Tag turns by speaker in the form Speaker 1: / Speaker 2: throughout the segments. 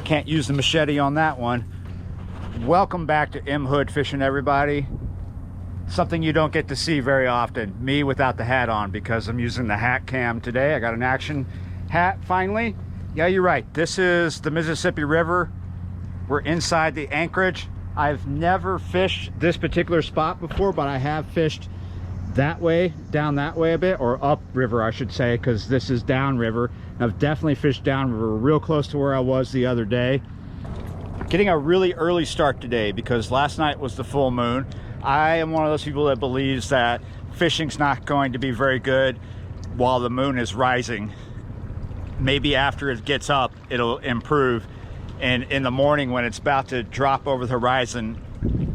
Speaker 1: Can't use the machete on that one. Welcome back to M Hood Fishing, everybody. Something you don't get to see very often, me without the hat on, because I'm using the hat cam today. I got an action hat finally. Yeah, you're right, this is the Mississippi River. We're inside the anchorage. I've never fished this particular spot before, but I have fished that way, down that way a bit, or up river I should say, because this is down river. I've definitely fished down river, real close to where I was the other day. Getting a really early start today because last night was the full moon. I am one of those people that believes that fishing's not going to be very good while the moon is rising. Maybe after it gets up, it'll improve. And in the morning when it's about to drop over the horizon,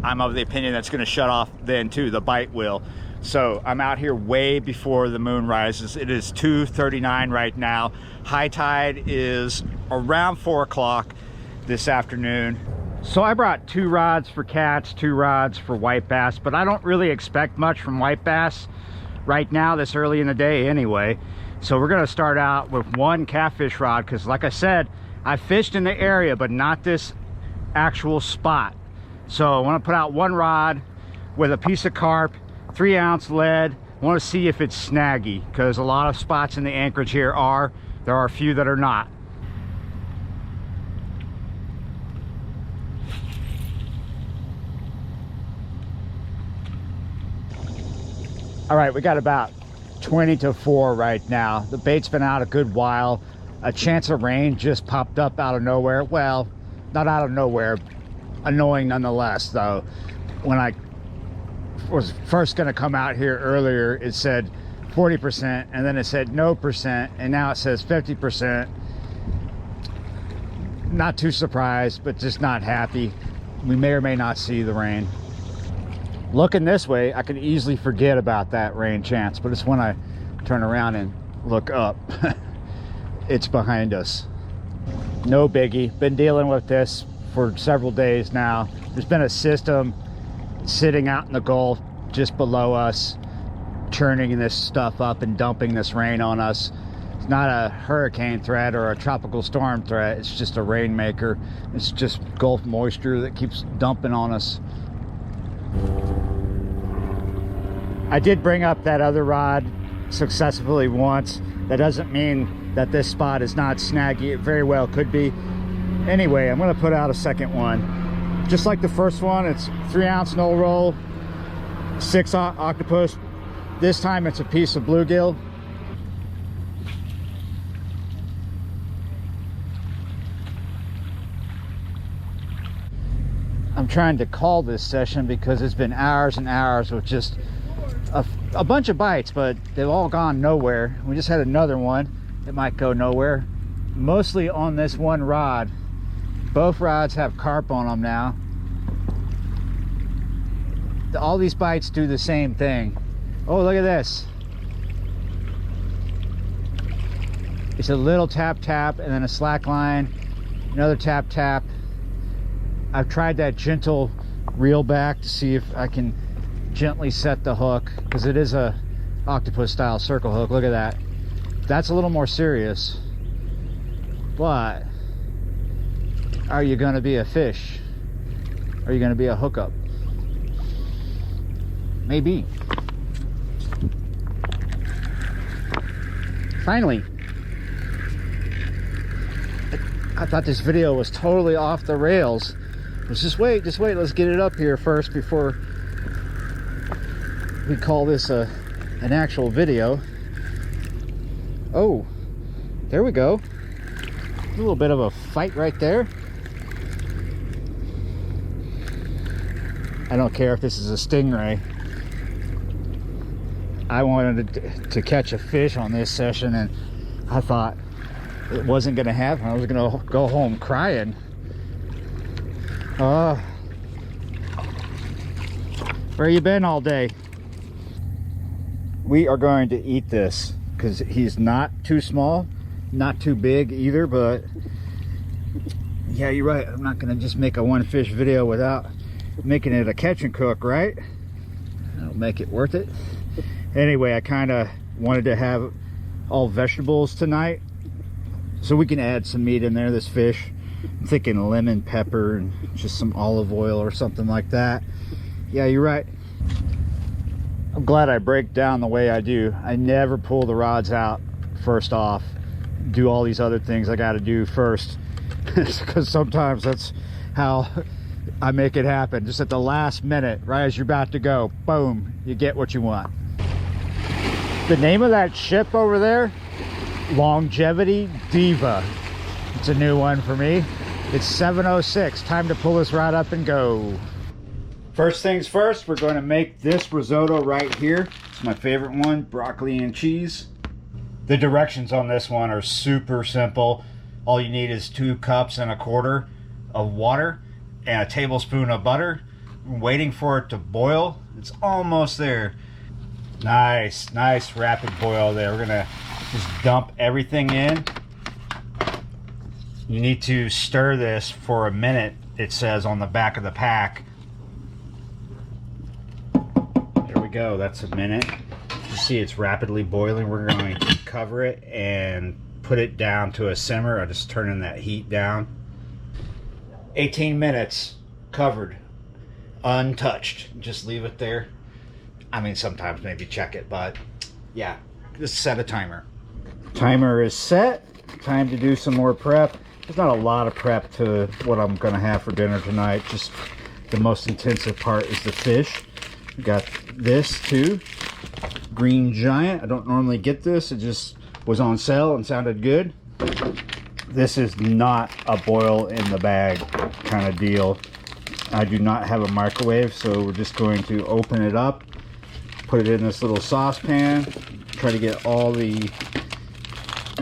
Speaker 1: I'm of the opinion that's going to shut off then too, the bite will. So I'm out here way before the moon rises. It is 2:39 right now. High tide is around 4 o'clock this afternoon. So I brought 2 rods for cats, 2 rods for white bass, but I don't really expect much from white bass right now this early in the day anyway. So we're going to start out with 1 catfish rod because like I said, I fished in the area but not this actual spot. So I want to put out 1 rod with a piece of carp, 3-ounce lead. I want to see if it's snaggy because a lot of spots in the anchorage here are. There are a few that are not. All right, we got about 20 to 4 right now. The bait's been out a good while. A chance of rain just popped up out of nowhere. Well, not out of nowhere, annoying nonetheless though. When I was first gonna come out here earlier, it said 40% and then it said no percent and now it says 50%. Not too surprised, but just not happy. We may or may not see the rain. Looking this way, I could easily forget about that rain chance, but it's when I turn around and look up. It's behind us. No biggie. Been dealing with this for several days now. There's been a system sitting out in the Gulf just below us, churning this stuff up and dumping this rain on us. It's not a hurricane threat or a tropical storm threat. It's just a rainmaker. It's just Gulf moisture that keeps dumping on us. I did bring up that other rod successfully once. That doesn't mean that this spot is not snaggy. It very well could be. Anyway, I'm going to put out a second one. Just like the first one, it's 3-ounce no roll, 6 octopus. This time it's a piece of bluegill. I'm trying to call this session because it's been hours and hours with just a bunch of bites, but they've all gone nowhere. We just had another one that might go nowhere. Mostly on this 1 rod. Both rods have carp on them now. All these bites do the same thing. Oh, look at this. It's a little tap tap and then a slack line, another tap tap. I've tried that gentle reel back to see if I can gently set the hook because it is a octopus style circle hook. Look at that. That's a little more serious, but are you going to be a fish? Are you going to be a hookup? Maybe. Finally. I thought this video was totally off the rails. Just wait, let's get it up here first before we call this an actual video. Oh, there we go. A little bit of a fight right there. I don't care if this is a stingray. I wanted to catch a fish on this session and I thought it wasn't gonna happen. I was gonna go home crying. Where you been all day? We are going to eat this because he's not too small, not too big either, but yeah, you're right. I'm not gonna just make a 1 fish video without making it a catch and cook, right? That'll make it worth it. Anyway, I kind of wanted to have all vegetables tonight so we can add some meat in there. This fish I'm thinking lemon pepper and just some olive oil or something like that. Yeah, you're right. I'm glad I break down the way I do. I never pull the rods out first off, do all these other things I got to do first, because sometimes that's how I make it happen. Just at the last minute, right as you're about to go, boom, you get what you want. The name of that ship over there, Longevity Diva. It's a new one for me. It's 7:06. Time to pull this rod up and go. First things first, we're going to make this risotto right here. It's my favorite one, broccoli and cheese. The directions on this one are super simple. All you need is 2 cups and a quarter of water and a tablespoon of butter. I'm waiting for it to boil. It's almost there. Nice rapid boil there. We're gonna just dump everything in. You need to stir this for a minute, it says on the back of the pack. There we go, that's a minute. You see it's rapidly boiling. We're going to cover it and put it down to a simmer. I'm just turning that heat down. 18 minutes covered, untouched. Just leave it there. I mean, sometimes maybe check it, but yeah, just set a timer. Timer is set. Time to do some more prep. There's not a lot of prep to what I'm gonna have for dinner tonight. Just the most intensive part is the fish. We got this too, Green Giant. I don't normally get this. It just was on sale and sounded good. This is not a boil in the bag kind of deal. I do not have a microwave, so we're just going to open it up, put it in this little saucepan, try to get all the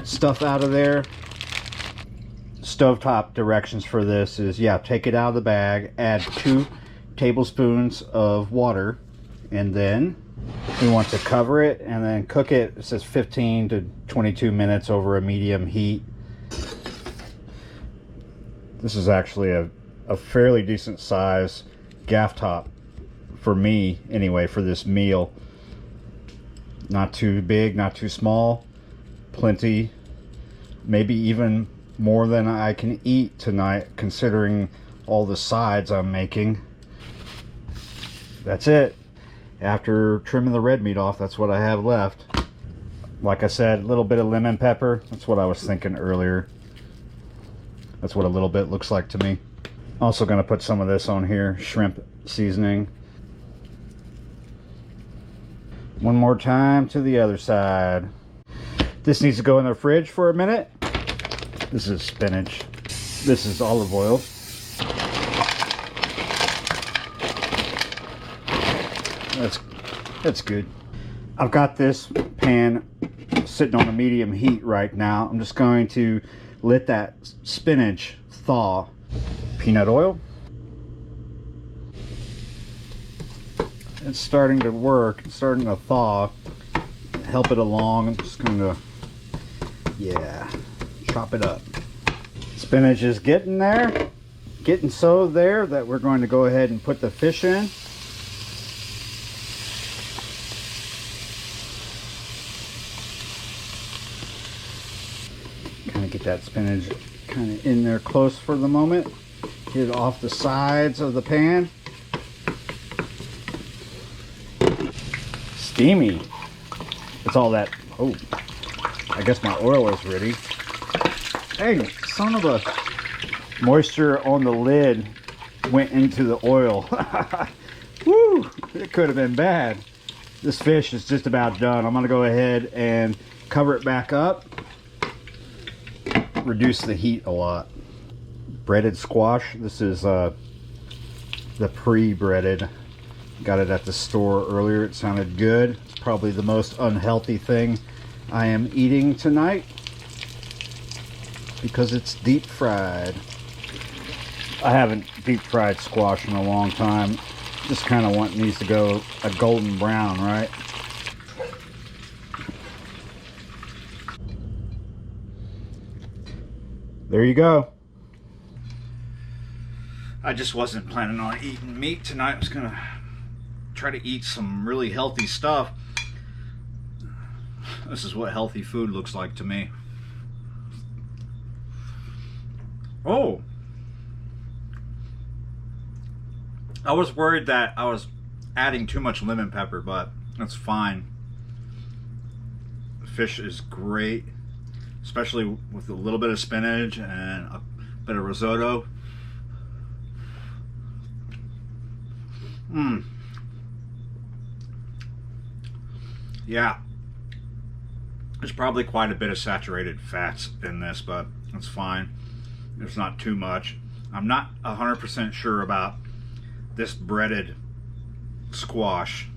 Speaker 1: stuff out of there. Stovetop directions for this is, yeah, take it out of the bag, add 2 tablespoons of water, and then we want to cover it and then cook it. It says 15 to 22 minutes over a medium heat. This is actually a fairly decent size gaff top for me anyway, for this meal. Not too big, not too small. Plenty, maybe even more than I can eat tonight, considering all the sides I'm making. That's it. After trimming the red meat off, that's what I have left. Like I said, a little bit of lemon pepper. That's what I was thinking earlier. That's what a little bit looks like to me. Also going to put some of this on here, shrimp seasoning. One more time to the other side. This needs to go in the fridge for a minute. This is spinach. This is olive oil. That's good. I've got this pan sitting on a medium heat right now. I'm just going to let that spinach thaw. Peanut oil. It's starting to work. It's starting to thaw. Help it along. I'm just going to, yeah, chop it up. Spinach is getting there. Getting so there that we're going to go ahead and put the fish in. Kind of get that spinach kind of in there close for the moment. Get it off the sides of the pan. Steamy. It's all that, oh, I guess my oil is ready. Dang, son of a, moisture on the lid went into the oil. Woo, it could have been bad. This fish is just about done. I'm gonna go ahead and cover it back up. Reduce the heat a lot. Breaded squash. This is the pre-breaded. Got it at the store earlier. It sounded good. It's probably the most unhealthy thing I am eating tonight because it's deep fried. I haven't deep fried squash in a long time. Just kind of want these to go a golden brown, right? There you go. I just wasn't planning on eating meat tonight. I was gonna try to eat some really healthy stuff. This is what healthy food looks like to me. Oh, I was worried that I was adding too much lemon pepper, but that's fine. The fish is great, especially with a little bit of spinach and a bit of risotto. Yeah, there's probably quite a bit of saturated fats in this, but that's fine. There's not too much. I'm not 100% sure about this breaded squash.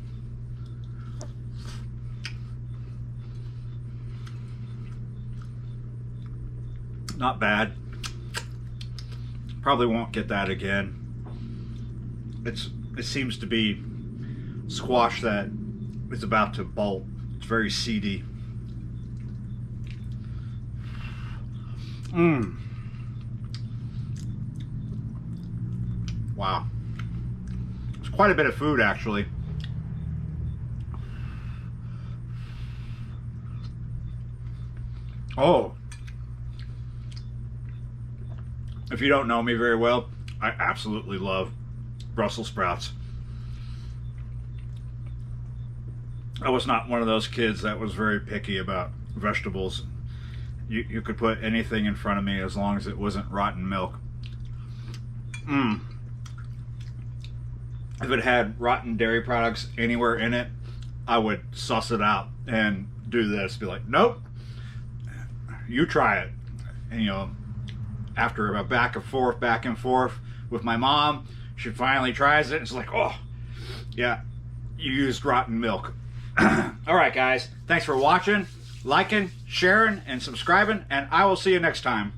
Speaker 1: Not bad. Probably won't get that again. It seems to be squash that is about to bolt. It's very seedy. Wow. It's quite a bit of food, actually. Oh. If you don't know me very well, I absolutely love Brussels sprouts. I was not one of those kids that was very picky about vegetables. You could put anything in front of me as long as it wasn't rotten milk. If it had rotten dairy products anywhere in it, I would suss it out and do this. Be like, nope, you try it. And you know, after a back and forth with my mom, she finally tries it and it's like, oh, yeah, you used rotten milk. All right, guys, thanks for watching, liking, sharing, and subscribing, and I will see you next time.